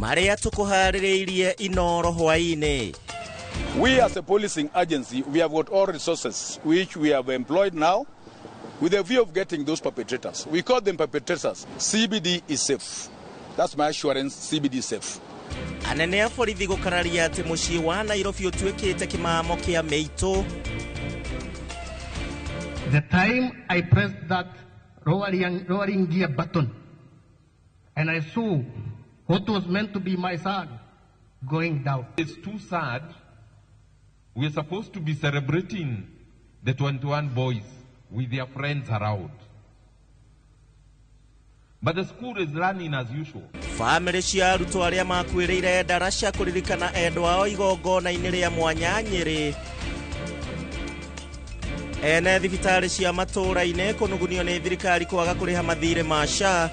Maria tukuharireirie Inoro hwaine. We as a policing agency, we have got all resources which we have employed now with a view of getting those perpetrators. We call them perpetrators. CBD is safe. That's my assurance, CBD is safe. Anene a borithi gukararia ati mucii wa Nairobi utuikite kimamo kia meito. The time I pressed that lowering gear button and I saw what was meant to be my son going down. It's too sad. We're supposed to be celebrating the 21 boys with their friends around. But the school is running as usual. Family cia arutwo aria makuireire darasha kuririkana endwa ao igongona-inĩ rĩa mwanya Nyeri. Ene thibitari cia matũra-inĩ kũnugunio nĩ thirikari kwaga kũrĩha mathirĩ ma SHA.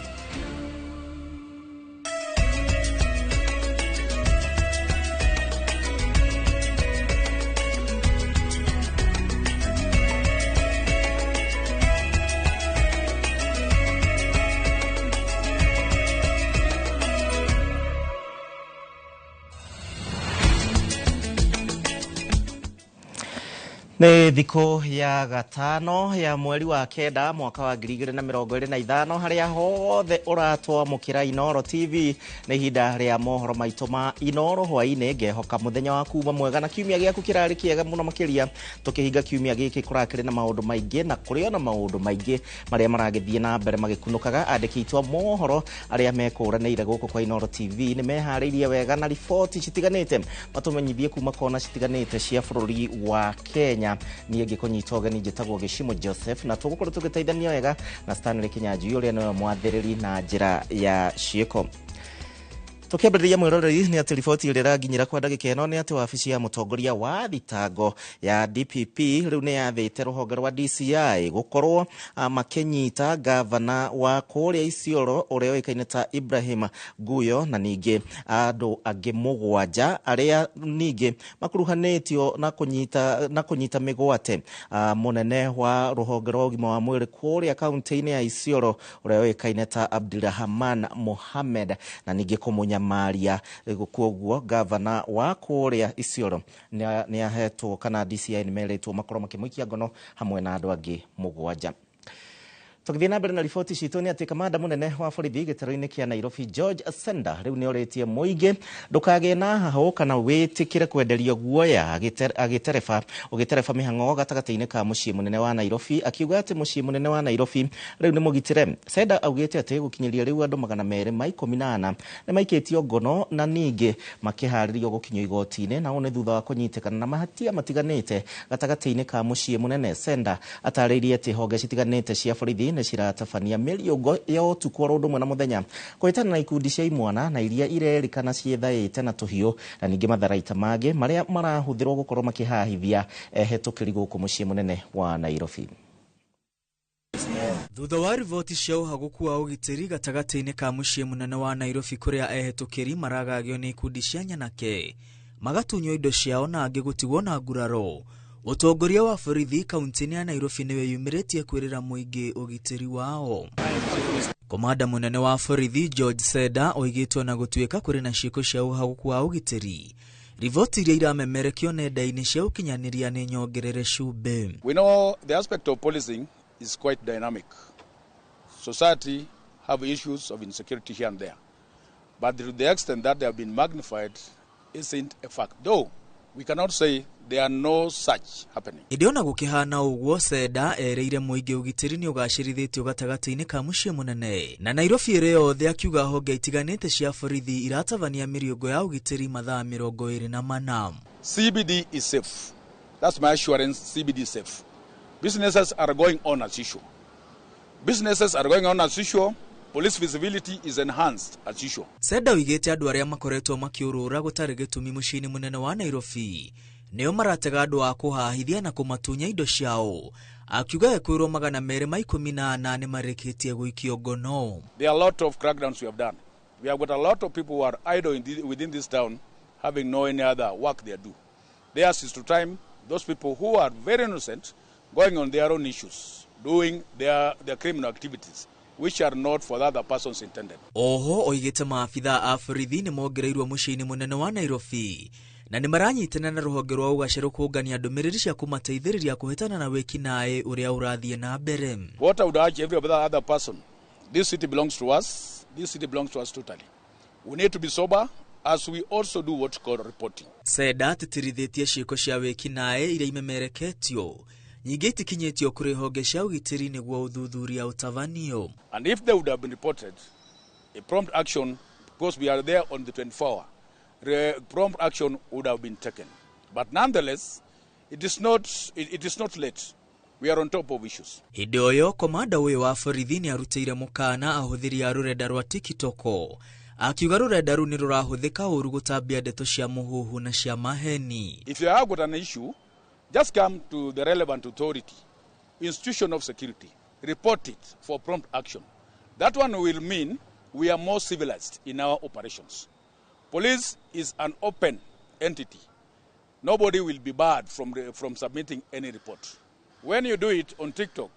Ni thiko ya gatano ya mweri wa kenda mwaka wa 2025 haria hothe uratwa mukira Inoro TV ni hinda ria mohoro maito ma Inoro hwaine ngehoka muthenya wa kuma mwega na kiumia giaku kirari kiega muno makiria tukihinga kiumia giki kurakire na maundu maingi na kurio na maundu maingi maria maragithie na mbere magikunukaga andikitwa mohoro aria mekuranire guku kwa Inoro TV ni mehariirie wega na report citiganite matumenyithie kuma kona citiganite cia bururi wa Kenya. Niye gikonyita ogani njitagwo Gishimo Joseph na tugukorwo tugiteithania wega na Stanley Kinyanjui uria niwe mwathiriri na njira ya cieko. Tukiambĩrĩria mwĩroreri ni ati riboti ĩrĩa ĩranginyĩra kwa ndagĩka ĩno ni ati wabici ya mũtongoria wa thitango ya DPP rĩu nĩ yathĩte rũhonge rwa DCI gũkorwo makĩnyita gavana wa kũrĩa Isiolo ũrĩa ũĩkaine ta Ibrahim Guyo na ningĩ andũ angĩ mũgwanja arĩa ningĩ makuruhanĩtio na kũnyita mĩgwate mũnene wa rũhonge rwa ũgima wa mwĩrĩ kũrĩa kaunti-inĩ ya Isiolo ũrĩa ũĩkaine ta Abdulrahman Mohamed na ningĩ kũmunya Maria koguo gavana wa kũrĩa Isiolo ni ahetwo kana DCI ni meretwo makorwo makĩmũikia ngono hamwe na andũ angĩ mũgwanja. Tukithie na mbere na riboti citũ ni ati kamanda munene wa borithi gĩtaro-inĩ kia Nairobi George Senda rĩu nĩ oretie mũingĩ ndũkagĩe na haho kana wĩtĩkĩre kwenderio guoya ũgĩtereba mĩhang'o gatagatĩ-inĩ ka mũciĩ mũnene wa Nairobi akiuga atĩ mũciĩ mũnene wa Nairobi rĩu nĩ mũgitĩre. Senda augĩte atĩ gũkinyĩria rĩu andũ 214 nĩ maikĩtio ngono na ningĩ makĩharĩrio gũkinyio igoti-inĩ na nĩ thutha wa kũnyitĩkana na mahatia matiganĩte gatagatĩ-inĩ ka mũciĩ mũnene. Senda atarĩirie atĩ honge citiganĩte cia borithi nĩ ciratabania mĩriũngo ya ũtukũ ũndũ ũmwe na mũthenya kũhĩtana na ikundi cia imwana na iria irerĩkana ciĩthaĩte na tũhiũ na ningĩ matharaita mangĩ marĩa marahũthĩrwo gũkorwo makĩhahithia ehetũkĩri gũkũ mũciĩ mũnene wa Nairobi. Thutha wa riboti cia ũhagũku wa ũgitĩri gatagatĩ-inĩ ka mũciĩ mũnene wa Nairobi kũrĩa ehetũkĩri maragagio nĩ ikundi cia nyanake magatunywo indo ciao na angĩ gũtigwo na nguraro, ũtongoria wa borithi kaunti-inĩ ya Nairobi nĩwe yumĩrĩtie kwĩrĩra mũingĩ ũgitĩri wao. Komanda munene wa borithi George Senda oigĩtwo na gũtuĩka kũrĩ na ciĩko cia ũhagũku wa ũgitĩri, riboti iria iramemerekio nenda-inĩ cia ũkinyanĩria nĩ nyongerere cumbe. We know the aspect of policing is quite dynamic. Society have issues of insecurity here and there, but to the extent that they have been magnified isn't a fact, though we cannot say there are no such happening. Idiona gũkĩhana ũguo Senda ereire mũingĩ ũgitĩri nĩ ũgacĩrithĩtio gatagatĩ-inĩ ka mũciĩ mũnene na Nairobi ĩrĩ yothe akiuga honge itiganĩte cia borithi iratabania mĩriũngo ya ũgitĩri mathaa 24. CBD is safe. That's my assurance, CBD is safe. Businesses are going on as usual. Businesses are going on as usual. Police visibility is enhanced as usual. Senda oigĩte andũ arĩa makoretwo makiũrũra gũtarĩ gĩtũmi mũciĩ-inĩ mũnene wa Nairobi nĩo maratega andũ a kũhahithia na kũmatunya indo ciao, akiuga ekwĩrwo 218 nĩ marĩkĩtie gũikio ngono. There are a lot of crackdowns we have done. We have got a lot of people who are idle within this town having no any other work they do. Theirs is to time those people who are very innocent going on their own issues, doing their criminal activities, which are not for the other persons intended. Oho oigite maabitha a borithi nĩ mongereirwo mũciĩ-inĩ mũnene wa Nairobi na nĩ maranyitana na rũhonge rwa ũgacĩru kũngania ndũmĩrĩri cia kũmateithĩrĩria kũhĩtana na wĩki-naĩ ũrĩa ũrathiĩ na mbere. What I would urge every other person, this city belongs to us. This city belongs to us totally. We need to be sober as we also do what's called reporting. Seda tĩtirithĩtie ciĩko cia wĩki-naĩ iria imemereketio nyingĩ itikinyĩtio kũrĩ honge cia ũgitĩri nĩguo ũthuthuria ũtabanio. And if they would have been reported, a prompt action, because we are there on the 24 hour, prompt action would have been taken. But nonetheless, it is not late. We are on top of issues. Hĩndĩ ũyũ komanda ũyũ wa borithi nĩ arutĩire mũkana ahũthĩri a rũrenda rwa TikTok akiuga rũrenda rũu nĩ rũrahũthĩka ũru gũtambia ndeto cia mũhuhu na cia maheni. If you have got an issue, just come to the relevant authority, institution of security, report it for prompt action. That one will mean we are more civilized in our operations. Police is an open entity. Nobody will be barred from submitting any report. When you do it on TikTok,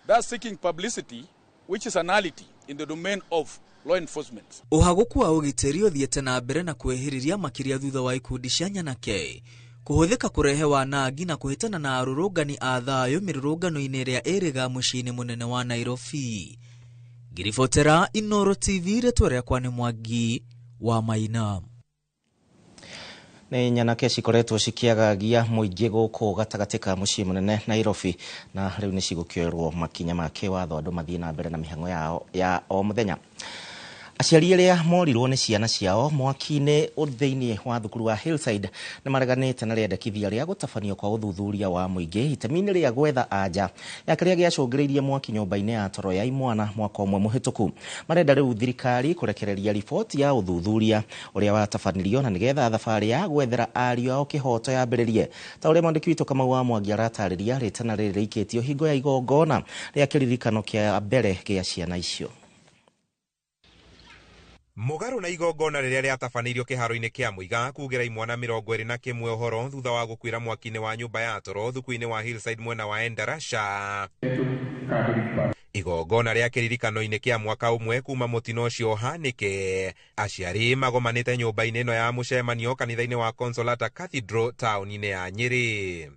that's seeking publicity, which is a nullity in the domain of law enforcement. Ũhagũku wa ũgitĩri ũthiĩte na mbere na kwĩhĩrĩria makĩria thutha wa ikundi cia nyanake kũhũthĩka kũrehe wanangi na kũhĩtana na arũrũngani a thayũ mĩrũrũngano-inĩ ĩrĩa ĩrĩga mũciĩ-inĩ mũnene wa Nairobi. Ngiribotera Inooro TV rĩtwa rĩakwa nĩ Mwangi wa Maina. Nĩ nyanake cikoretwo cikiagagia mũingĩ gũkũ gatagatĩ ka mũciĩ mũnene Nairobi na rĩu nĩ cigũkĩoerwo makinya ma kĩwatho andũ mathiĩ na mbere na mĩhang'o yao ya o mũthenya. Aciari arĩa morirwo nĩ ciana ciao mwaki-inĩ thĩinĩ wa thukuru wa Hillside nĩ mareganĩte na rĩendekithia rĩa gũtabanio kwa ũthuthuria wa mũingĩ itemi-inĩ rĩa gwetha anja ya kĩrĩa gĩacũngĩrĩirie mwaki nyũmba-inĩ ya toro ya Imwana mwaka ũmwe mũhĩtũku. Marenda rĩu thirikari kũrekereria riboti ya ũthuthuria ũrĩa watabanirio na nĩgetha thabarĩ ya gwethera ariũ ao kĩhoto yambĩrĩrie. Ta ũrĩa mwandĩki witũ Kamau wa Mwangi aratarĩria rĩtana rĩrĩ rĩikĩtio hingo ya igongona rĩa kĩririkano kĩa mbere gĩa ciana icio. Mũgarũ na igongona rĩrĩa rĩatabanĩirio kĩharo-inĩ kĩa Mũiga kugĩra Imwana 21 ũhoro thutha wa gũkuĩra mwaki-inĩ wa nyũmba ya toro thuku-inĩ wa Hillside mwena wa Endarasha. Igongona rĩa kĩririkano-inĩ kĩa mwaka ũmwe kuma mũtino ũcio ũhanĩke, aciari magomanĩte nyũmba-inĩ ĩno ya mũcemanio kanitha-inĩ wa Consolata Cathedral taũni-inĩ ya Nyĩrĩ.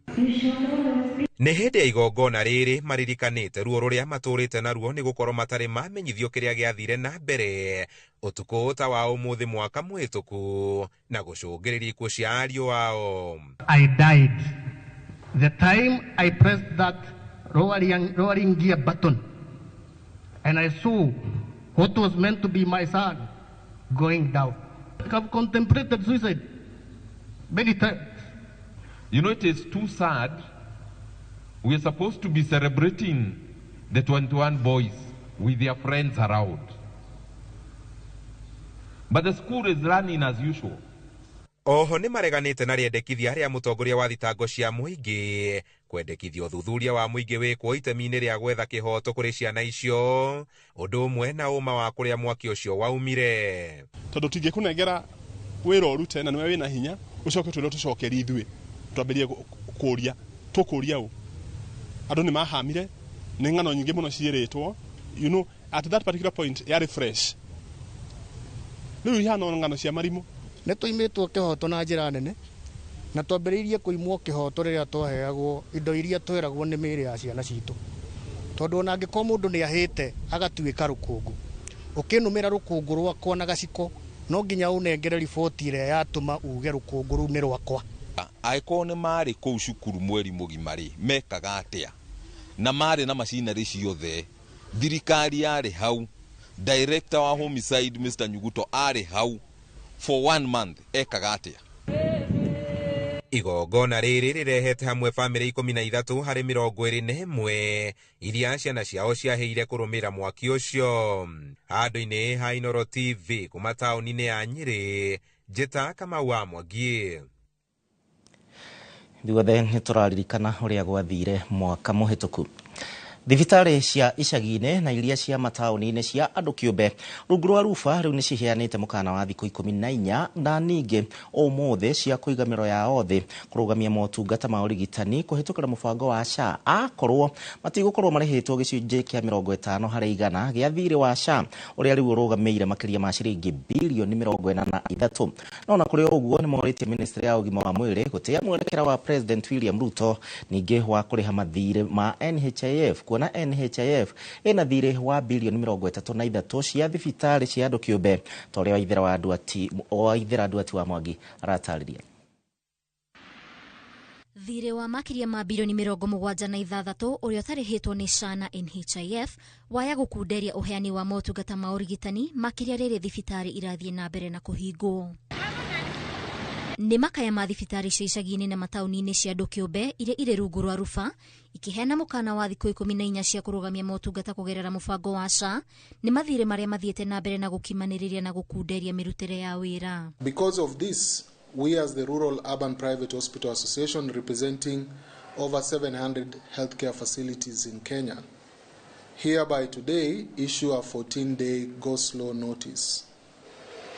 Nĩ hĩndĩ ya igongona rĩrĩ maririkanĩte ruo rũrĩa matũrĩte naruo nĩ gũkorwo matarĩ mamenyithio kĩrĩa gĩathire na mbere ũtukũ ta wa ũmũthĩ mwaka mũhĩtũku na gũcũngĩrĩria ikuũ cia ariũ ao. I died the time I pressed that lowering gear button and I saw what was meant to be my son going down. I have contemplated suicide many times. You know, it is too sad. We are supposed to be celebrating the 21 boys with their friends around. But the school is running as usual. Oho nĩ mareganĩte na rĩendekithia rĩa mũtongoria wa thitango cia mũingĩ kwendekithia ũthuthuria wa mũingĩ wĩkwo itemi-inĩ rĩa gwetha kĩhoto kũrĩ ciana icio ũndũ ũmwe na ũma wa kũrĩa mwaki ũcio waumire. Tondũ tingĩkũnengera wĩra ũrute na nĩwe wĩna hinya ũcoke twĩrwo tũcokerie ithuĩ twambĩrĩrie kũũria tũkũũria ũ. Andũ nĩ mahamire nĩ ng'ano nyingĩ mũno ciĩrĩtwo, you know, at that particular point yarĩ fresh. Rĩu ihana ng'ano cia marimũ. Nĩ tũimĩtwo kĩhoto na njĩra nene na twambĩrĩirie kũimwo kĩhoto rĩrĩa twaheagwo indo iria tweragwo nĩ mĩĩrĩ ya ciana citũ. Tondũ ona angĩkorwo mũndũ nĩ ahĩte agatuĩka rũkũngũ, ũkĩnũmĩra rũkũngũ rwakwa na gaciko no nginya ũnengere riboti ĩrĩa yatũma uge rũkũngũ rũu nĩ rwakwa. Angĩkorwo nĩ marĩ kũu cukuru mweri mũgima rĩ mekaga atĩa na marĩ na macinarĩ ciothe, thirikari yarĩ hau, director wa homicide Mr. Nyuguto arĩ hau for 1 month, ekaga atĩa? Igongona rĩrĩ rĩrehete hamwe bamĩrĩ 13 harĩ 21 iria ciana ciao ciaheire kũrũmĩra mwaki ũcio. Handũ-inĩ ha Inooro TV kuma taũni-inĩ ya Nyĩrĩ, njĩta Kamau wa Mwangi. Ithuothe nĩ tũraririkana ũrĩa gwathire mwaka mũhĩtũku. Thibitari cia icagi-inĩ na iria cia mataũni-inĩ cia andũ kĩũmbe rungu rwa ruba rĩu nĩ ciheanĩte mũkana wa thikũ 14 na ningĩ ũmũthĩ cia kũiga mĩro yao thĩ kũrũgamia motungata ma ũrigitani kũhĩtũkĩra mũbango wa SHA akorwo matigũkorwo marĩhĩtwo gĩcunjĩ kĩa 50 harĩ igana gĩa thirĩ wa SHA ũrĩa rĩu ũrũgamĩire makĩria ma ciringi bilioni 43. No na kũrĩ ũguo nĩ morĩtie ministry ya ũgima wa mwĩrĩ gũtĩa mwerekera wa President William Ruto ningĩ wa kũrĩha mathirĩ ma NHIF kuona NHIF ina thirĩ wa bilioni 33 cia thibitari cia andũ kĩũmbe ta ũrĩa Waithĩra Nduati wa Mwangi aratarĩria. Thirĩ wa makĩria ma bilioni 76 ũrĩa ũtarĩhĩtwo nĩ SHA na NHIF waya gũkunderia ũheani wa motungata ma ũrigitani makĩria rĩrĩ thibitari irathiĩ na mbere na kũhingwo. Nĩ makaya ma thibitari cia icagi-inĩ na mataũni-inĩ cia andũ kĩũmbe iria irĩ rungu rwa ruba ikiheana mũkana wa thikũ 14 cia kũrũgamia motungata kũgerera mũbango wa SHA nĩ mathirĩ marĩa mathiĩte na mbere na gũkimanĩrĩria na gũkunderia mĩrutĩre ya wĩra. Because of this, we as the Rural Urban Private Hospital Association, representing over 700 healthcare facilities in Kenya, hereby today issue a 14-day go-slow notice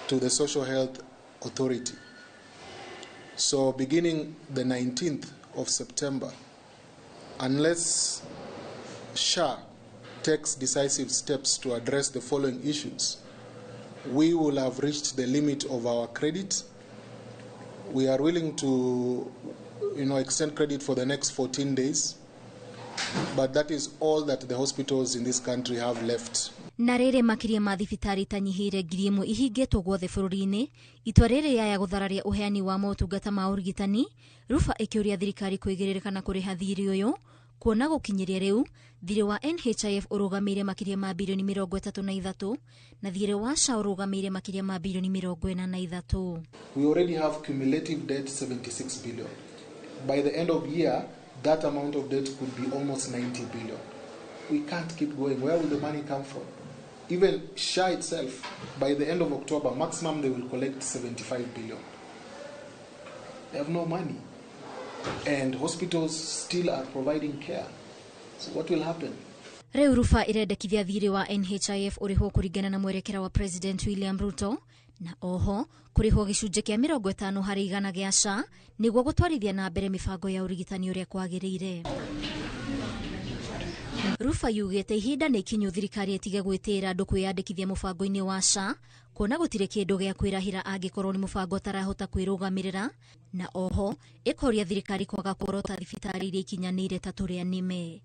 to the Social Health Authority. So beginning the 19th of September, unless SHA takes decisive steps to address the following issues, we will have reached the limit of our credit. We are willing to extend credit for the next 14 days, but that is all that the hospitals in this country have left. Na rĩrĩ makĩria ma thibitari tanyihĩire 1,000 ihingĩtwo guothe bũrũri-inĩ, itua rĩrĩ yaya gũthararia ũheani wa motungata ma ũrigitani, ruba ĩkĩũria thirikari kwĩgĩrĩrĩka na kũrĩha thirĩ ũyũ, kuona gũkinyĩria rĩu thirĩ wa NHIF ũrũgamĩire makĩria ma bilioni 33 na thirĩ wa SHA ũrũgamĩire makĩria ma bilioni 43. We already have cumulative debt 76 billion. By the end of year, that amount of debt could be almost 90 billion. We can't keep going. Where will the money come from? Even SHA itself, by the end of October, maximum they will collect 75 billion. They have no money. And hospitals still are providing care. So what will happen? Rĩu ruba irendekithia thirĩ wa NHIF ũrĩhwo kũringana na mwerekera wa President William Ruto na oho kũrĩhwo gĩcunjĩ kĩa 50 harĩ igana gĩa SHA nĩguo gũtwarithia na mbere mĩbango ya ũrigitani ũrĩa kwagĩrĩire. Rufa yugĩte ihinda nĩ ikinyu thirikari ĩtige gwĩtĩĩra andũ kwĩyandĩkithia mũbango-inĩ wa SHA kuona gũtirĩ kĩndũ gĩa kwĩrahĩra angĩkorwo nĩ mũbango ũtarahota kwĩrũgamĩrĩra na oho ĩkoria thirikari kwaga kũrota thibitari iria ikinyanĩire ta tũrĩa nĩme.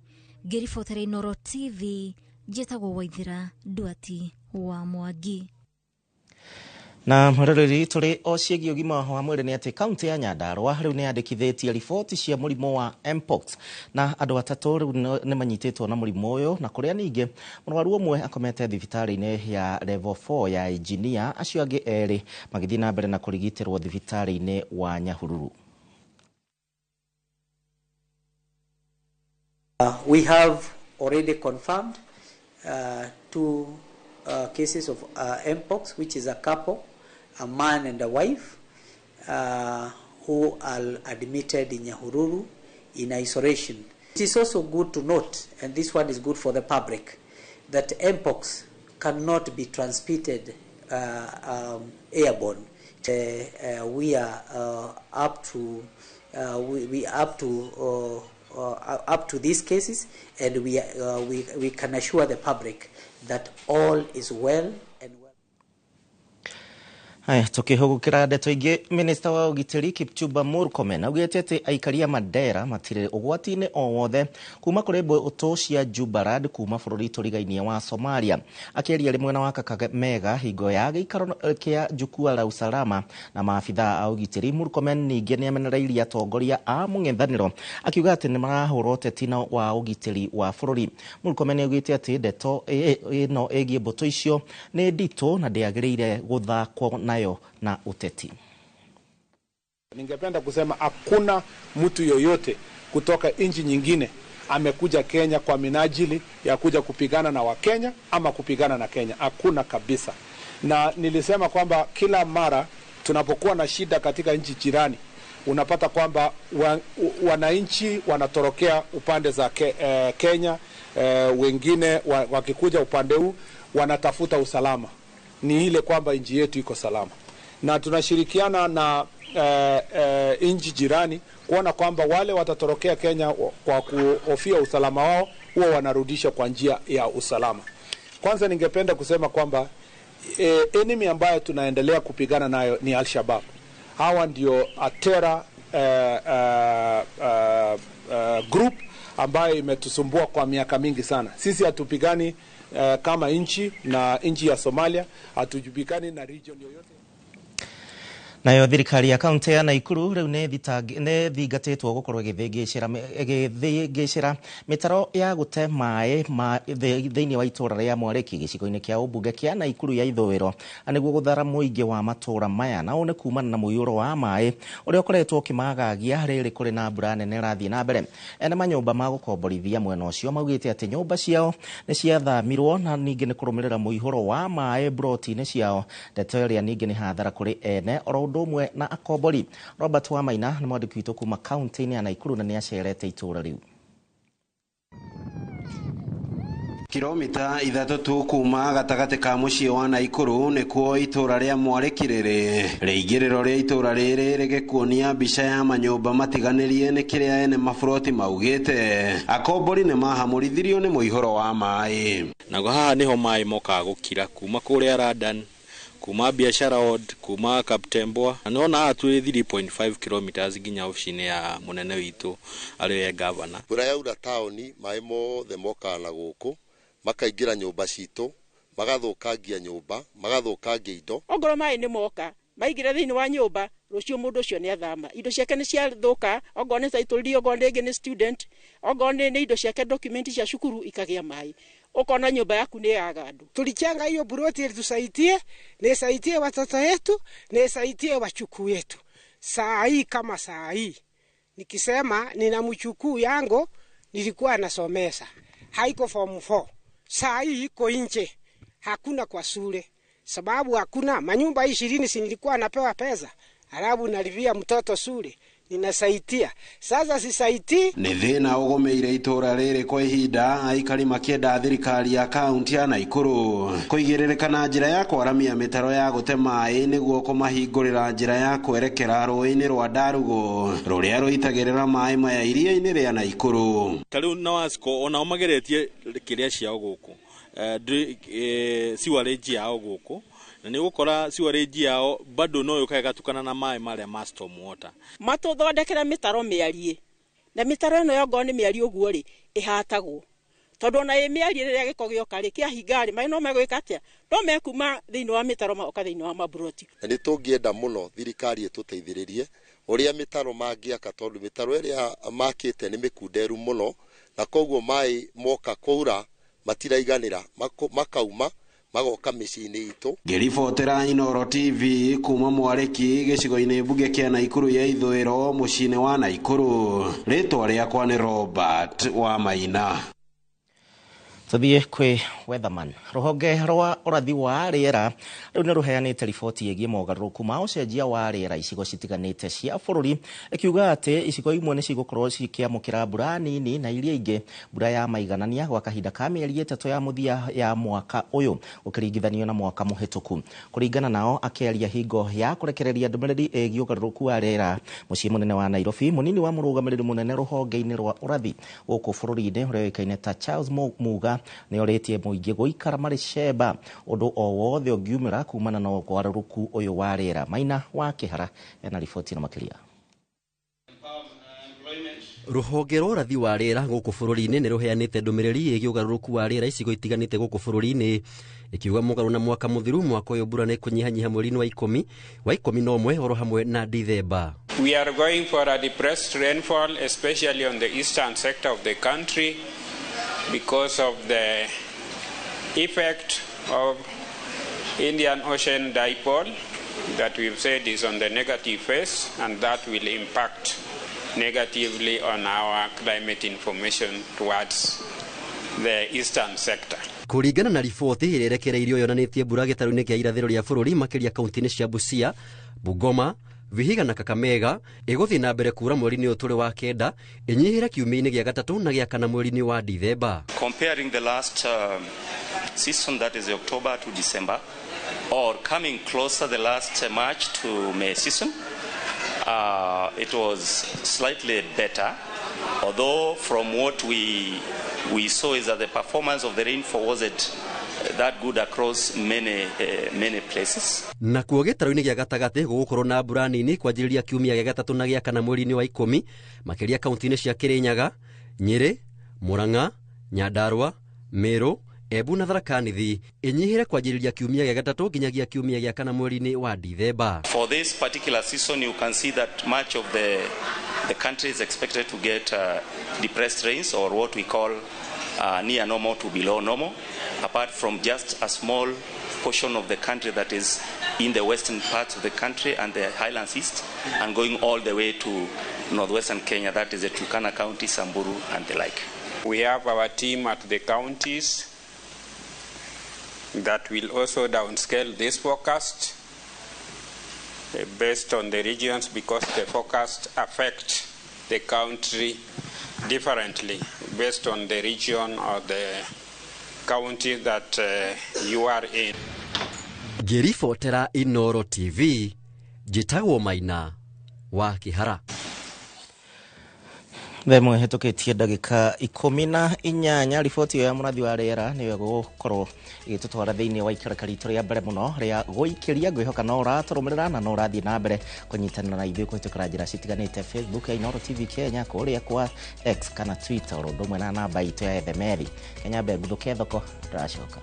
Ngĩribotera Inooro TV, njĩtagwo Waithĩra Nduati wa Mwangi. Na mwarĩrĩri tũrĩ o ciĩgiĩ ũgima wa mwĩrĩ nĩ atĩ kaunti ya Nyandarua rĩu nĩ yandĩkithĩtie riboti cia mũrimũ wa Mpox na andũ atatũ rĩu nĩ manyitĩtwo na mũrimũ ũyũ na kũrĩa ningĩ mũrwaru ũmwe akomete thibitarĩ-inĩ ya level 4 ya engineer acio angĩ erĩ magĩthiĩ na mbere na kũrigitĩrwo thibitarĩ-inĩ wa Nyahururu. We have already confirmed two cases of Mpox, which is a couple, a man and a wife, who are admitted in Nyahururu in isolation. It is also good to note, and this one is good for the public, that Mpox cannot be transmitted airborne. We are up to these cases, and we can assure the public that all is well and well. Haya, tukihugukira ndeto ingĩ, Minister wa Ũgitĩri Kipchumba Murkomen augĩte atĩ aikari a Mandera matirĩ ũgwati-inĩ o wothe kuma kũrĩ mbũtũ cia Jubaland kuma bũrũri tũrigainie wa Somalia. Akĩaria rĩ mwena wa Kakamega hingo ya gĩikaro kĩa Jukua la Usalama na maabitha a ũgitĩri, Murkomen ningĩ nĩ amenereirie atongoria a mũng'ethanĩro akiuga atĩ nĩ marahũrwo ũteti wa ũgitĩri wa bũrũri. Murkomen augĩte atĩ ndeto ĩno ĩgiĩ mbũtũ icio nĩ nditũ na ndĩagĩrĩire gũthakwo nayo na uteti. Ningependa kusema hakuna mtu yoyote kutoka nchi nyingine amekuja Kenya kwa minajili ya kuja kupigana na Wakenya ama kupigana na Kenya. Hakuna kabisa. Na nilisema kwamba kila mara tunapokuwa na shida katika nchi jirani, unapata kwamba wananchi wanatorokea upande za Kenya, wengine wakikuja upande huu wanatafuta usalama. Ni ile kwamba nchi yetu iko salama, na tunashirikiana na nchi jirani kuona kwamba wale watatorokea Kenya kwa kuhofia usalama wao huwa wanarudisha kwa njia ya usalama. Kwanza ningependa kusema kwamba enemy ambayo tunaendelea kupigana nayo ni Al-Shabaab. Hawa ndio terror group ambayo imetusumbua kwa miaka mingi sana. Sisi hatupigani kama nchi na nchi ya Somalia, hatujupigani na region yoyote. Nayo thirikari ya kaunti ya Naikuru riu ne thingatitwo gukorwo igithingicira mitaro ya gute mai thiini wa itura ria Mwariki gicigo-ini kia ubunge kia Naikuru ya ithowiro aniguo guthara muingi wa matura maya na une kumana na muiyuro wa mai uria ukoretwo ukimagagia riri kuri na mbura nene rathie na mbere. Ene manyumba ma gukomborithia mwena ucio maugite ati nyumba ciao ni ciathamirwo na ningi ni kurumirira muiyuro wa mai broti-ini ciao. Ndeto iria ningi ni hathara kuri ene domwe na akombori. Robert Wamaina ni mwandiki witũ kuma kaunti-inĩ ya Naikuru na nĩacerete itũra rĩu. Kilomita 3 kuma gatagati ka muciĩ wa Naikuru nĩkuo itura ria Mwariki rĩrĩ. Rĩingĩrĩro rĩa itura rĩrĩ rĩgĩkuonia mbica ya manyũmba matiganĩrie nĩ kĩrĩa ene maburoti maugĩte. Akombori nĩ mahamũrithirio nĩ mũihũro wa maĩ. Nago haha niho maĩ mokaga gũkira kuma kũrĩa Radan, kuma Biashara Road, kuma Kaptembwa. Naona atu 3.5 kilometers nginya ofici-inĩ ya munene witũ arĩ governor. Mbura yaura taoni maĩ mothe mokaga na gũkũ makaingĩra nyũmba citũ, magathũkangia nyũmba, magathũkangia indo. Ongorwo maĩ nĩ moka maingĩra thĩinĩ wa nyũmba, rũciũ mũndũ ũcio nĩ athama. Indo ciake nĩ ciathũka, ongorwo nĩ title deed, ongorwo nĩ student, ongorwo nĩ indo ciake document cia cukuru ikagĩa maĩ. Ukona nyumba yaku ni yaga andu. Tulichanga hiyo buroti ili tusaidie, nisaidia watoto wetu, nisaidia wachukuu wetu. Saa hii kama saa hii nikisema nina mchukuu yangu nilikuwa nasomesa, haiko form 4. Saa hii iko nje, hakuna kwa shule, sababu hakuna manyumba 20 si nilikuwa napewa pesa, alafu nalivia mtoto shule. Ninasaidia. Sasa sisaidii. Nĩ thĩna ũgũmĩire itura rĩrĩ kwa ihinda, aikari makĩenda thirikari ya kaunti ya Naikuru kũigĩrĩrĩka na njĩra ya kwaramia mĩtaro ya gũte maĩ nĩguo kũmahingũrĩra njĩra ya kwerekera rũĩ-inĩ rwa Ndarugu rũrĩa rũitagĩrĩra maĩ maya iria-inĩ rĩa Naikuru. Tarĩu na wasiko ona omageretie kĩrĩa ciao gũkũ siwarĩnji yao gũkũ na nĩ gũkora siwarĩnji yao bado no yũkaga gatukana na maĩ marĩa ma storm water. Matũthondekera mĩtaro mĩarie na mĩtaro ĩno yongo nĩ mĩarie ũguo rĩ ĩhatagwo tondũ ona mĩarie rĩrĩa gĩko gĩoka rĩ kĩahinga rĩ maĩ no megwĩka atĩa no mekuma thĩinĩ wa mĩtaro maoka thĩinĩ wa maburoti. Na nĩ tũngĩenda mũno thirikari ĩtũteithĩrĩrie ũrĩa mĩtaro mangĩaka tondũ mĩtaro ĩrĩa makĩte nĩ mĩkunderu mũno na koguo maĩ moka kũura matiraiganĩra makauma magoka mĩciĩ-inĩ itũ. Ngĩribotera Inooro TV kuma Mwariki gĩcigo-inĩ mbunge kĩa Naikuru ya ithũĩro mũciĩ-inĩ wa Naikuru. Rĩtwa rĩakwa nĩ Robert Wamaina. Tuthie kwi weatherman. Rũhonge rwa ũrathi wa rĩera rĩu nĩ rũheanĩte riboti ĩgiĩ mogarũrũku ma ũcenjia wa rĩera icigo citiganĩte cia bũrũri, ĩkiuga atĩ icigo imwe nĩ cigũkorwo cikĩamũkĩra mbura nini na iria ingĩ mbura ya maiganania gwa kahinda ka mĩeri 3 ya mũthia ya mwaka ũyũ ũkĩringithanio na mwaka mũhĩtũku. Kũringana nao akĩaria hingo ya kũrekereria ndũmĩrĩri ĩgiĩ ũgarũrũku wa rĩera mũciĩ mũnene wa Nairobi, mũnini wa mũrũgamĩrĩri mũnene rũhonge-inĩ rwa ũrathi gũkũ bũrũri-inĩ ũrĩa ũĩkaine ta Charles Muga nĩ orĩtie mũingĩ gũikara marĩ cemba ũndũ o wothe ũngiumĩra kumana na ũgarũrũku ũyũ wa rĩera. Maina wa Kĩhara ena riboti na makĩria. Rũhonge rwa ũrathi wa rĩera gũkũ bũrũri-inĩ nĩ rũheanĩte ndũmĩrĩri ĩgiĩ ũgarũrũku wa rĩera icigo itiganĩte gũkũ bũrũri-inĩ, ikiuga mũgarũ na mwaka mũthiru mwaka ũyũ mbura nĩ kũnyihanyiha mweri-inĩ wa 11 oro hamwe na Dithemba. We are going for a depressed rainfall, especially on the eastern sector of the country, because of the effect of Indian Ocean dipole that we've said is on the negative phase, and that will impact negatively on our climate information towards the eastern sector. Kũringana na riboti ĩrĩa ĩrekereirio yonanĩtie mbura gĩtarũ-inĩ kĩa irathĩro rĩa bũrũri makĩria kaunti-inĩ cia Busia, Bungoma, Vihiga na Kakamega iguthi na mbere kura mweri-ini ũyũ tũrĩ wa kenda inyihire kiumia-inĩ gĩa gatatũ na gĩa kana mweri-ini wa Dithemba. Comparing the last season, that is October to December, or coming closer the last March to May season, it was slightly better, although from what we saw is that the performance of the rainfall wasn't that good across many places. Na kuo gĩtaro-inĩ gĩa gatagatĩ gũgũkorwo na mbura nini kwanjĩrĩria kiumia gĩa gatatũ na gĩa kana mweri-inĩ wa 10 makĩria kaunti-inĩ cia Kirinyaga, Nyeri, Murang'a, Nyandarua, Meru, Embu na Tharaka Nithi inyihire kwanjĩrĩria kiumia gĩa gatatũ nginyagia kiumia gĩa kana mweri-inĩ wa Dithemba. For this particular season, you can see that much of the country is expected to get depressed rains, or what we call near normal to below normal, apart from just a small portion of the country that is in the western parts of the country and the highlands east, and going all the way to northwestern Kenya, that is the Turkana County, Samburu and the like. We have our team at the counties that will also downscale this forecast based on the regions, because the forecast affect the country differently based on the region or the county that you are in. Ngĩribotera Inooro TV, njĩtagwo Maina wa Kĩhara. Themwe hetũkĩtie ndagĩka 18 riboti ya mũrathi wa rĩera nĩyo gũkorwo igĩtũtwara thĩinĩ wa ikereka ritũ rĩa mbere mũno rĩa gũikĩria ngwĩhoka no ũratũrũmĩrĩra na no ũrathiĩ na mbere kũnyitanĩra na ithuĩ kũhĩtũkĩra njĩra citiganĩte Facebook ya Inooro TV Kenya, kũrĩa kwa X kana Twitter, ũndũ ũmwe na namba itũ ya Ethemeri Kenya Mbere Guthũke Thoko. Tũracoka.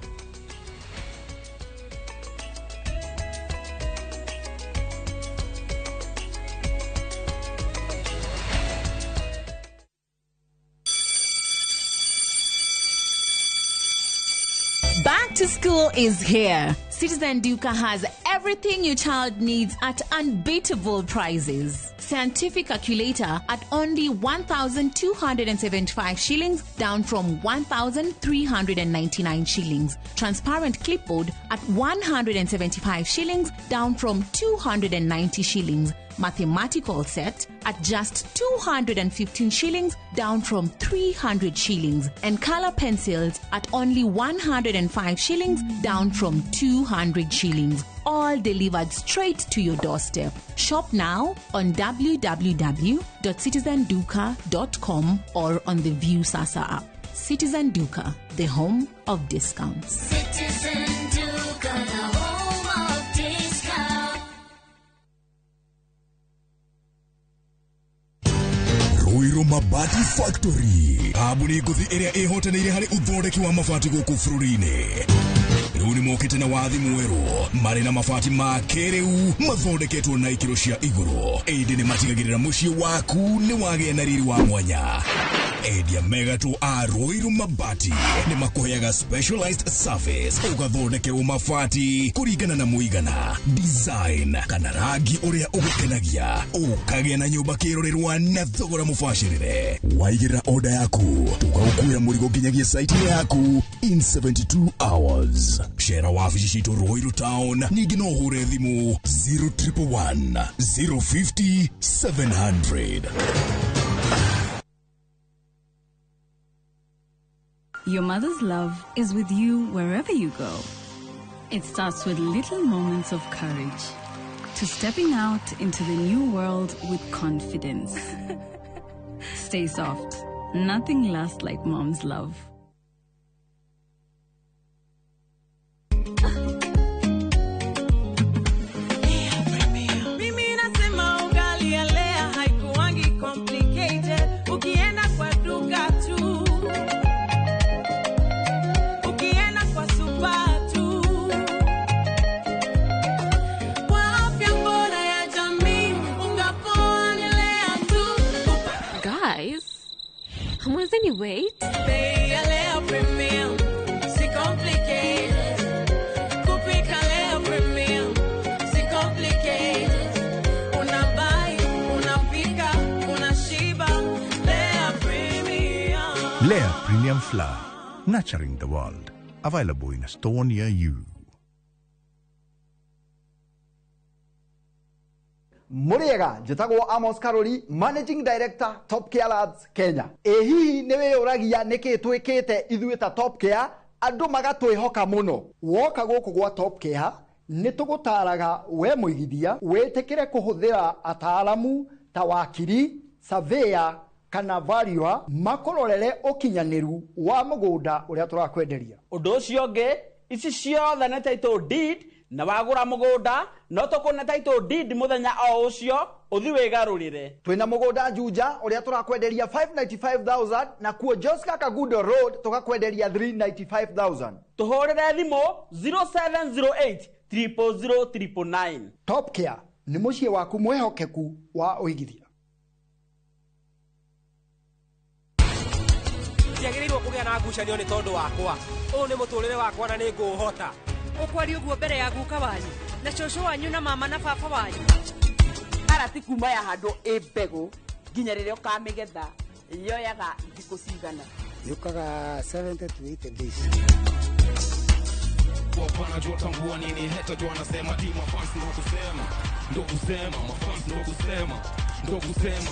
Back to school is here. Citizen Duka has everything your child needs at unbeatable prices. Scientific calculator at only 1,275 shillings, down from 1,399 shillings. Transparent clipboard at 175 shillings, down from 290 shillings. Mathematical set at just 215 shillings, down from 300 shillings. And color pencils at only 105 shillings, down from 200 shillings. All delivered straight to your doorstep. Shop now on www.citizenduka.com or on the View Sasa app. Citizen Duka, the home of discounts. Citizen Duka, the home of discounts. Ruiru Mabati Factory. Kambuni nguthi ĩrĩa ĩhotanĩire harĩ uthondeki wa mabati gũkũ bũrũri-inĩ. Rĩu nĩ mokĩte na wathi mwerũ marĩ na mabati ma kĩrĩu mathondeketwo na ikĩro cia igũrũ. Ĩndĩ nĩ matigagĩrĩra mũciĩ waku nĩ wagĩa na riri wa mwanya. Endia megatũ a Ruiru Mabati nĩ makũheaga specialized service ũgathondekerwo mabati kũringana na mũigana, design kana rangi ũrĩa ũgũkenagia, ũkagĩa na nyũmba kĩrorerwa na thogora mũbacĩrĩre. Waigĩrĩra order yaku ũgagũkuĩra mũrigo nginyagia site yaku in 72 hours. Shera wabici citũ Ruiru Town, ningĩ no ũhũre thimũ 0111 050 700. Your mother's love is with you wherever you go. It starts with little moments of courage, to stepping out into the new world with confidence. Stay soft. Nothing lasts like mom's love. Any wait? Lea Premium Flour, nurturing the world. Available in a store near you. Muriega njitagwo Amos Karori, Managing Director Top Care Lads Kenya. Hihi niwe uragia niki twikite ithuĩ ta Top Care andu magatwihoka muno. Woka guku gwa Top Care nitugutaraga we muigithia witikire kuhuthira ataalamu ta wakiri, surveyor kana valuer makororere ukinyaniru wa mugunda uria turakwenderia. Undu ucio ngi ici ciothe na title deed na wagura mugunda no tukuna title deed muthenya o ucio uthi wigarurire. Twina mugunda Juja uria turakwenderia 595,000 na kuo Joska Kagundo Road tukakwenderia 395,000. Tuhorere thimu 0708 000 Top Care ni mucie waku mwehokeku wa uigithia. Ndiagĩrĩirwo kũgĩa na ngucanio nĩ tondũ wakwa. Ũũ nĩ mũtũrĩre wakwa na nĩ ngũũhota. Ũkwari ũguo mbere ya guka wanyu na cũcũ wanyu na mama na baba wanyu. Arati kuma ya handũ ĩmbegũ nginya rĩrĩa ũkamĩgetha yoyaga thikũ cigana. Yukaga 70 to 80 days. Wanajua tambua nini hata jua nasema di mafansi ndo kusema mafansi ndo kusema.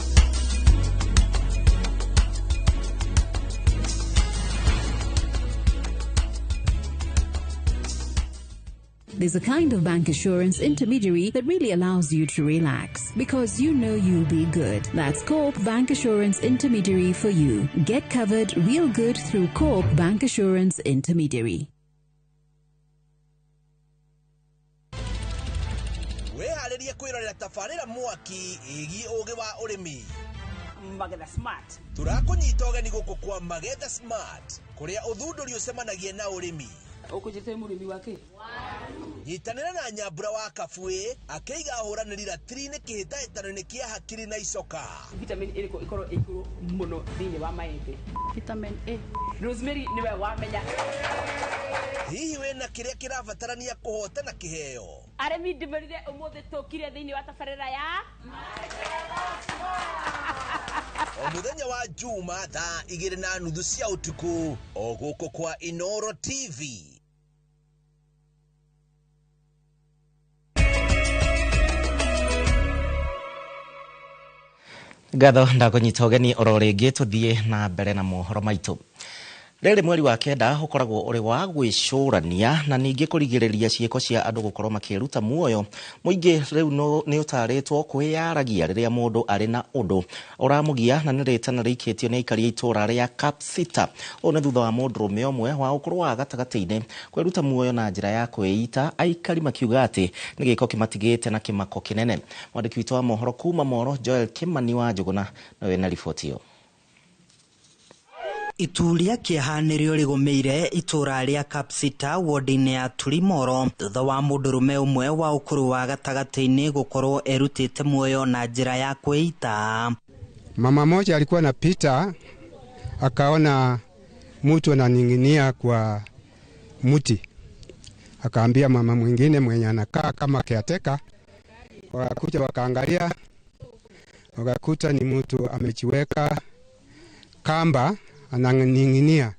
There's a kind of bank assurance intermediary that really allows you to relax because you know you'll be good. That's Coop Bank Assurance Intermediary for you. Get covered real good through Coop Bank Assurance Intermediary. Wehariria kwirorera tafarira mwaki igi ugi wa urimi. Magetha Smart. Turakunyita ugeni guku kwa Magetha Smart kuria uthunduri ucemanagie na urimi. Ukujite murimi wake. Nyitanira na Nyambura wa Kabui akeiga ahuraniri ratiri-ini kihitahitano-ini kia hakiri na icoka. Vitamin A ikoro iguru muno thiini wa maembe. Vitamin A. Rosemary niwe wamenya. Hihi wina kiria kirabatarania kuhotana kiheo. Aremi ndimerire umuthi tukire thiini wa tafarira ya o muthenya wa Juma thaa 2:30 cia utuku o guku kwa Inoro TV. Gatho ndakunyita ugeni oro ringi tuthie na mbere na mohoro maitu. Rĩrĩ mweri wa kenda ukoragwo uri wa gwicurania na ningi kurigiriria ciiko cia andu gukorwo makiruta muoyo muingi riu ni utaritwo kwiyaragia riria mundu ari na undu uramugia na niritana rikitio ni ikari itura ria Kapsita one thutha wa mundurume omwe wa ukuru wa gatagati-ini kwiruta muoyo na njira ya kwiita aikari makiuga ati ni giko kimatigite na kimako kinene. Mwandiki witu wa mohoro kuma Moro Joel Kimani wa Njuguna nawe na riboti hiyo. Ituria kiahanirio rigomeire itura ria Kapsita wodine ya Tulimoro thutha wa mundurume umwe wa ukuru wa gatagati-ini gukorwo erutite muoyo na njira ya kwiita. Mama moja alikuwa anapita akaona mtu ananing'inia kwa mti, akaambia mama mwingine mwenye anakaa kama caretaker, wakakuja wakaangalia, wakakuta ni mtu amechiweka kamba ananing'inia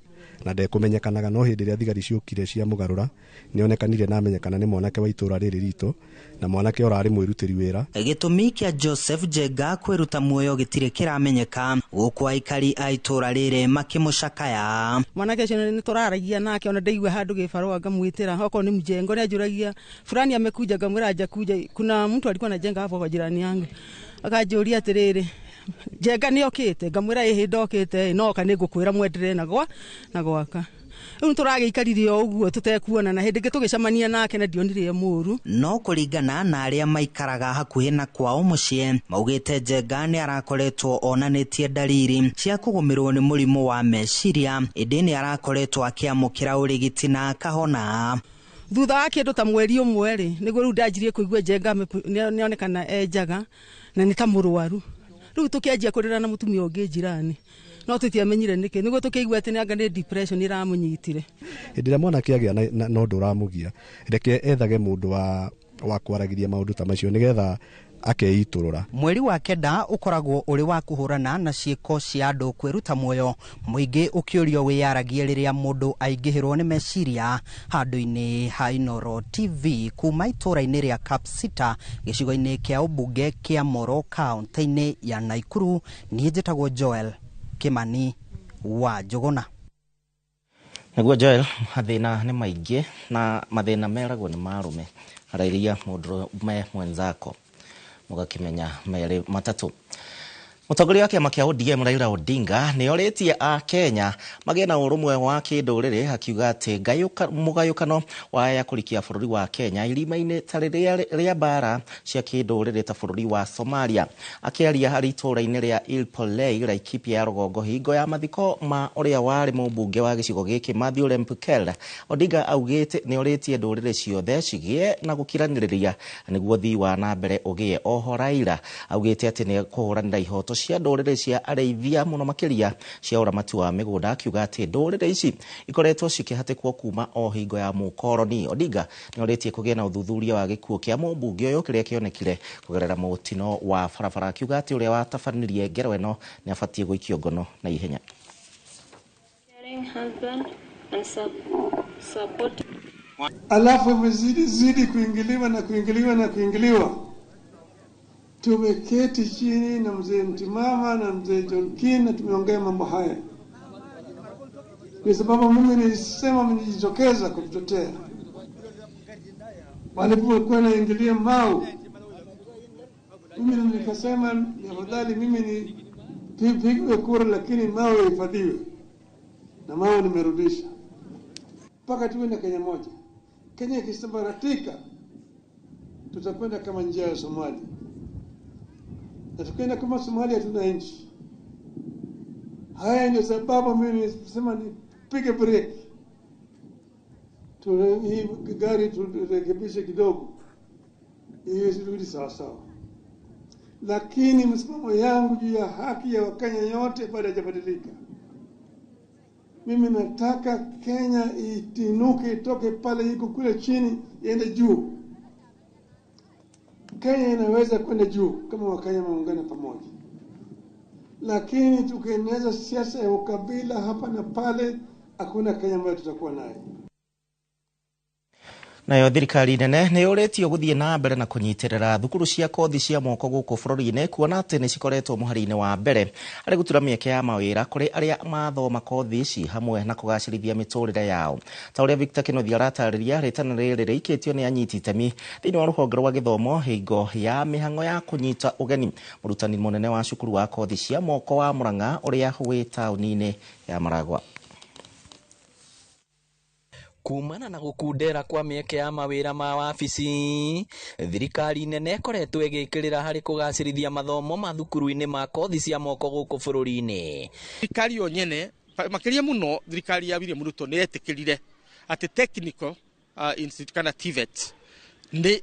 na ndekumenyekanaga no hindi ria thigari ciukire cia mugarura nionekanire na amenyekana ni mwanake wa itura riri rito na mwanake orari mwirutiri wira. Gitumi kia Joseph Jega kwiruta muoyo gitire kiramenyeka guku aikari a itura riri makimucakaya. Mwanake cio ni turaragia nake ona ndeigwa handu gibarua ngamwitira hoko ni mjengo ni ajuragia fulani amekuja ngamwira aja kuja. Kuna mtu alikuwa anajenga hapo kwa jirani yangu akajuria atiriri Jega ni okite ngamwira ihi ndokite no ka nigukwira mwendere na gwaka riu turagikaririe uguo tutekuona na hindi ngitugicamania nake na ndionire muru. No kuringana na aria maikaraga hakuhi na kwao mucii maugite Jega ni arakoretwo onanitie dalili cia kugumirwo ni murimu wa meciria indi ni arakoretwo akiamukira urigiti na akahona. Thutha wa kindu ta mweri umwe ri niguo riu ndajirie kuigua Jega nionekana enjaga na ni ta murwaru. Riu tukianjia kurira na mutumia ungi jirani no tutiamenyire niki niguo tukiigua ati anga ni depression iramunyitire. Hindira mwana kiagia no nduramugia reke ethage mundu wa wa kwaragiria maundu ta macio nigetha akeiturura. Mweri wa kenda ukoragwo uri wa kuhurana na ciiko cia andu kwiruta muoyo, muingi ukiurio wiyaragie riria mundu aingihirwo ni meciria. Handu-ini ha Inooro TV kuma itura-ini ria Kapsita gicigo-ini kia ubunge kia Moro kaunti-ini ya Naikuru, nie njitagwo Joel Kimani wa Njuguna. Naguo Joel, mathina ni maingi na mathina meragwo ni marume harairia mundurume mwenzako mugakimenya mere matatu. Mutongoria wa kiama kia ODM Raila Odinga ni oritie a Kenya magĩe na ũrũmwe wa kĩndũrĩrĩ, akiuga ati mũgayũkano wa aya kũrikia bũrũri wa Kenya irima-inĩ ta rĩrĩa mbara cia kĩndũrĩrĩ ta bũrũri wa Somalia. Akĩaria harĩ itũra-inĩ rĩa Ilpolei, Laikipia ya rũgongo, hingo ya mathiko ma ũrĩa warĩ mũmbunge wa gĩcigo gĩkĩ Matthew Lempukel, Odinga augĩte ni oritie ndũrĩrĩ ciothe cigĩe na gũkiranĩrĩria nĩguo thii wa na mbere ũgĩe. Oho Raila augĩte ati ni kũhũranĩra ihoto cia ndũrĩrĩ cia arĩithia mũno makĩria cia ũramati wa mĩgũnda, akiuga atĩ ndũrĩrĩ ici ikoretwo cikĩhatĩkwo kuma o hingo ya mũkoroni. Odinga nĩ orĩtie kũgĩa na ũthuthuria wa gĩkuũ kĩa mũmbunge ũyũ kĩrĩa kĩonekire kũgerera mũtino wa barabara, akiuga atĩ ũrĩa watabanirie ngero ĩno nĩ abatie gũikio ngono na ihenya. Alafu imezidi kuingiliwa. Tumeketi chini na mzee Mtimama na mzee John Kin na tumeongea mambo haya. Kwa sababu mimi nilisema mnijitokeza kututetea. Walipokuwa naingilia Mau, mimi nikasema ni afadhali mimi nipigwe kura lakini Mau ihifadhiwe. Na Mau nimerudisha. Mpaka tuwe na Kenya moja. Kenya ikisambaratika tutakwenda kama njia ya Somalia. Na tukienda kama Somalia tuna nchi. Haya ndio sababu mimi nisema nipige breki. Hii gari turekebishe kidogo. Hiyo sirudi sawa sawa. Lakini msimamo yangu juu ya haki ya Wakenya yote bado hajabadilika. Mimi nataka Kenya itinuke, itoke pale iko kule chini iende juu. Kenya inaweza kwenda juu kama Wakenya waungana pamoja. Lakini tukieneza siasa ya ukabila hapa na pale, hakuna Kenya ambayo tutakuwa nayo. Nayo thirikari nene nĩ ũrĩtio gũthiĩ na mbere na kũnyitĩrĩra thukuru cia kothi cia moko gũkũ bũrũri-inĩ, kuona atĩ nĩ cikoretwo mũhari-inĩ wa mbere harĩ gũtura mĩeke ya mawĩra kũrĩ arĩa mathoma kothi ici hamwe na kũgacĩrithia mĩtũrĩre yao. Ta ũrĩa Victor Kĩnuthia aratarĩria, rĩtana rĩrĩ rĩikĩtio nĩ anyiti itemi thĩinĩ wa rũhonge rwa gĩthomo hingo ya mĩhang'o ya kũnyita ũgeni. Mũrutani mũnene wa cukuru wa kothi cia moko wa Mũrang'a ũrĩa wĩ taũni-inĩ ya Maragwa. Kumana na gukundera kwa mieke ya mawira ma wabici, thirikari nene koretwo igikirira hari kugacirithia mathomo ma thukuru-ini ma kothi cia moko guku bururi-ini. Thirikari yo nyene makiria muno thirikari ya William Ruto ni etikirire ati technical institute kana TVET ni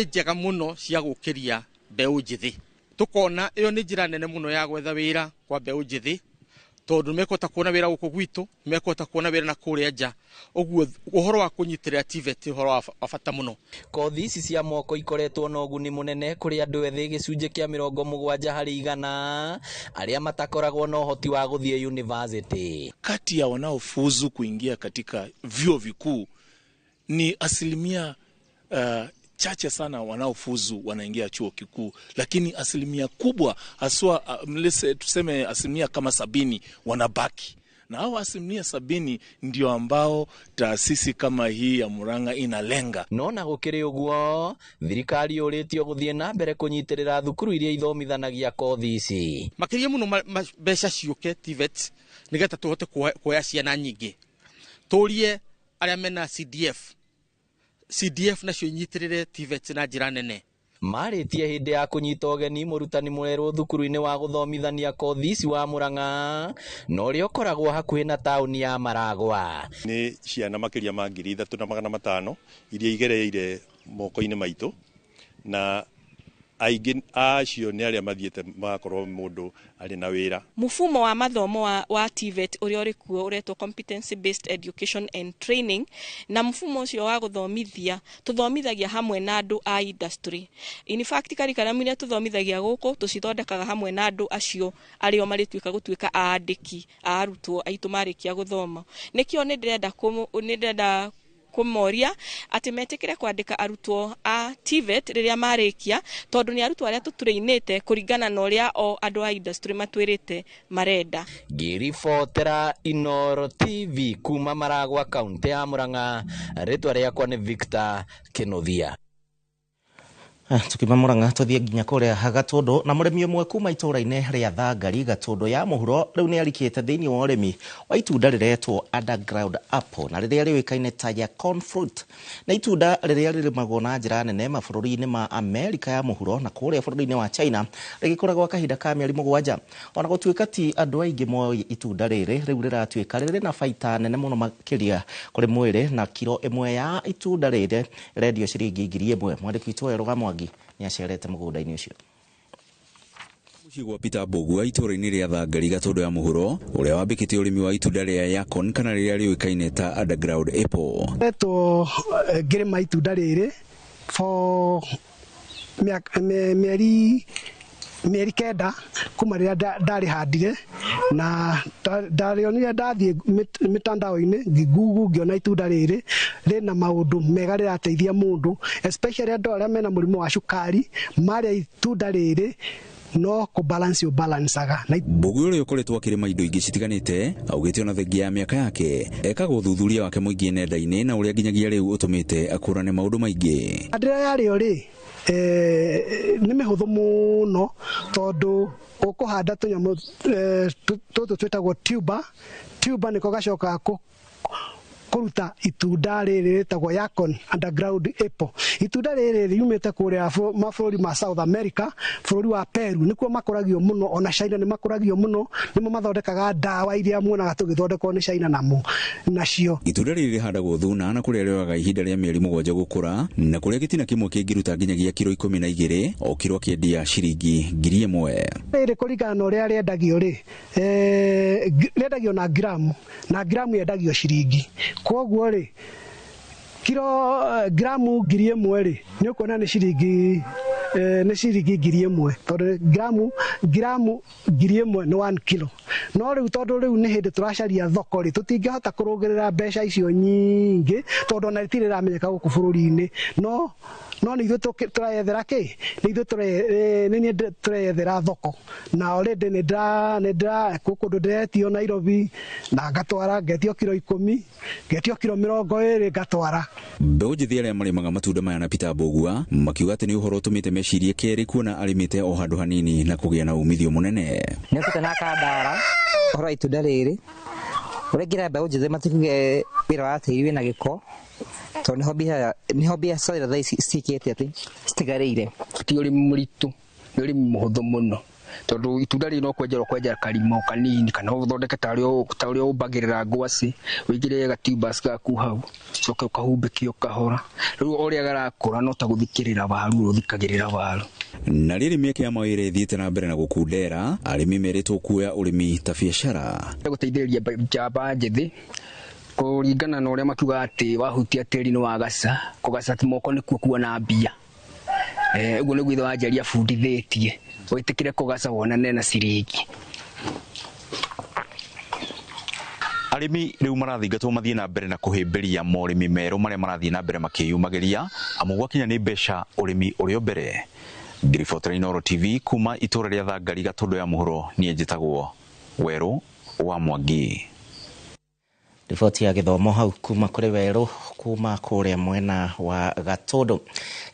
njega muno cia gukiria mbeu njithi. Tukona iyo ni njira nene muno ya gwetha wira kwa mbeu njithi, tondu mekota kuona wira guku gwitu, mekota kuona wira na kuria nja. Oguo uhoro wa kunyitirira TVET uhoro wa bata muno. Kothi ici cia moko ikoretwo na uguni munene kuri andu ethi gicunje kia 70 hari 100 aria matakoragwo na uhoti wa guthie university. Kati ya wanaofuzu kuingia katika vyuo vikuu ni asilimia chache sana wanaofuzu wanaingia chuo kikuu, lakini asilimia kubwa haswa tuseme asilimia kama 70 wanabaki. Na hao asilimia 70 ndio ambao taasisi kama hii ya Murang'a inalenga. Nona gukiri uguo, thirikari uritio guthie na mbere kunyitirira thukuru iria ithomithanagia kothi ici. Makiria muno mbeca ciuke TVET nigeta tuhote kuoya ciana nyingi. Turie aria mena CDF nacio inyitirire TVET na njira nene. Maritie hindi ya kunyita ũgeni mũrutani mwerũ thukuru-inĩ wa gũthomithania kothi ici wa Mũrang'a, no rĩo koragwo hakuhĩ na taũni ya Maragwa. Nĩ ciana makĩria ma 3,500 iria igereire moko-inĩ maitũ, na aingĩ acio nĩ arĩa mathiĩte magakorwo mũndũ arĩ na wĩra. Mufumo wa mathomo wa TVET ũrĩa ũrĩ kuo ũretwo competency based education and training, na mfumo ũcio wa gũthomithia tũthomithagia hamwe na andũ a industry. In fact curriculum iria tũthomithagia gũkũ tũcithondekaga hamwe na andũ acio arĩa marĩtuĩka gũtuĩka aandĩki a arutwo aitũ marĩkia gũthoma. Nĩkĩo nĩndĩrenda kumoria ati metikire kwandika arutwo a TVET riria marikia tondu ni arutwo aria tutureinete kuringana na uria o andu a industry matwirite marenda. Ngiribotera Inoro TV kuma Maragwa kaunti ya Murang'a, ritwa riakwa ni Victor Kinothia. Tukima Murang'a tuthie nginya kuria Gatundu na murimi umwe kuma itura-ini ria Thangari Gatundu ya muhuro riu ni arikite thiini wa urimi wa itunda riretwo underground apple na riria riwikaine ta ya corn fruit na itunda riria ririmagwo na njira nene mabũrũri-inĩ ma Amerika ya muhuro na kuria bũrũri-inĩ wa China rigikoragwo kahinda ka mieri mũgwanja. Ona gũtuĩka ti andũ aingĩ moi itunda riri riu riratuĩka riri na baita nene mũno makiria kuri mwĩrĩ na kilo ĩmwe ya itunda riri rendio ciringi 1,000. Mwandĩki witũ wa Rũgamo ni acerete mũgũnda-inĩ ũcio. Gwa Peter Mbogua itũra-inĩ ria Thangari Gatundu ya muhuro uria wambĩkĩte ũrĩmi wa itunda ria yakon kana rĩrĩa rĩũĩkaine ta underground apple. Eto ngĩrĩma itunda rĩrĩ for mieri kenda kuma rĩrĩa ndarĩhandire na ndarĩonire ndathiĩ mitandao-inĩ ngigugu ngĩona itunda rĩrĩ rĩna maũndũ mega rĩrateithia mũndũ, especially andũ arĩa mena mũrimũ wa cukari marĩa itunda rĩrĩ no kubalance balanceaga. Mbogua ũrĩa ũkoretwo akĩrĩma indo ingĩ citiganĩte augĩte ona thengia ya mĩaka yake ekaga ũthuthuria wake mũingĩ nenda-inĩ na ũrĩa nginyagia rĩu ũtũmĩte akũrane maũndũ maingĩ. Ndĩra yarĩo rĩ nĩ mĩhũthũ mũno tondu ũkũhanda tũnyamũ tũtũ twĩtagwo tuber nĩko gacoka kuruta itunda rĩrĩ rĩtagwo yakon underground apple. Itunda rĩrĩ riumĩte kũrĩa mabũrũri ma South America, bũrũri wa Peru nĩkuo makũragio mũno, ona China nĩ makũragio mũno, nĩmo mathondekaga ndawa iria muonaga tũgĩthondekwo nĩ China nacio. Itunda rĩrĩ rĩhandagwo thuna na kũrĩa rĩoyaga ihinda rĩa mĩeri 7 gũkũra na kũrĩa gĩtina kĩmwe kĩngĩruta nginyagia kilo 12 o kilo kĩendia ciringi 1,000. Rĩrĩ kũringana na ũrĩa rĩendagio rĩ rĩendagio na gramu yendagio ciringi. Koguo rĩ gramu 1,000 rĩ nĩ ũkuona nĩ ciringi 1,000 tondũ gramu 1,000 nĩ 1 kilo. No rĩu tondũ rĩu nĩ hĩndĩ tũracaria thoko rĩ tũtingĩhota kũrũgĩrĩra mbeca icio nyingĩ tondũ ona rĩtirĩ rĩramenyeka gũkũ bũrũri-inĩ no nĩ ithuĩ tũreyethera kĩ nĩ ithuĩ tũreyethera thoko na already nĩ kũndũ ndĩretio Nairobi na ngatwara ngetio kilo 10 ngetio kilo 20 ngatwara. Mbeũ njĩthĩ arĩa marĩmaga matunda maya na Peter Mbogua makiuga atĩ nĩ ũhoro ũtũmĩte mecirie kerĩ kuona arĩmĩte o handũ hanini na kũgĩa na umithio mũnene. Nĩ ũkĩte na kandara ũhoro itunda rĩrĩ ũrengera mbeũ njĩthĩ matikuge wĩra wa tĩri wĩna gĩko tondũ nĩho biacara thaa ici cikĩte atĩ citigarĩire. Ti ũrĩmi mũritũ nĩ ũrĩmi mũhũthũ mũno tondu itunda rĩ no kwenjera karima kanini kana uthondeke ta ũrĩa ũmbagĩrĩra ngwacĩ wĩigĩre gatubers gaku hau coke ũkahumbĩkio kahora rĩu ũrĩa garakũra no ta gũthikĩrĩra waru ũthikagĩrĩra waru. Na rĩrĩ mĩeke ya mawĩra ĩthiĩte na mbere na gũkundera arĩmi merĩtwo kuoya ũrĩmi ta biacara. Gũteithĩrĩria njamba njĩthĩ kũringana na ũrĩa makiuga atĩ wahutia tĩri nĩ wagaca kũgaca moko nĩkuo kuona mbia. Ũguo nĩguo ithe wanjaria bundithĩtie wĩtĩkĩre kũgaca wonane na ciringi. Arĩmi rĩu marathingatwo mathiĩ na mbere na kũhĩmbĩria morĩmi merũ marĩa marathiĩ na mbere makĩyumagĩria amu gwakinya nĩ mbeca ũrĩmi ũrĩ o mbere. Ngiribotera Inoro TV kuma itũra rĩa Thangari Gatundu ya muhuro niĩ njĩtagwo Werũ wa Mwangi. Riboti ya gĩthomo hau kuma kũrĩ Werũ kuma kũrĩa mwena wa Gatundu.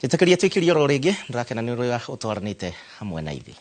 Njĩtĩkĩria twĩkĩrie oro rĩngĩ ndĩrakena nĩ ũrĩa ũtwaranĩte hamwe na ithuĩ.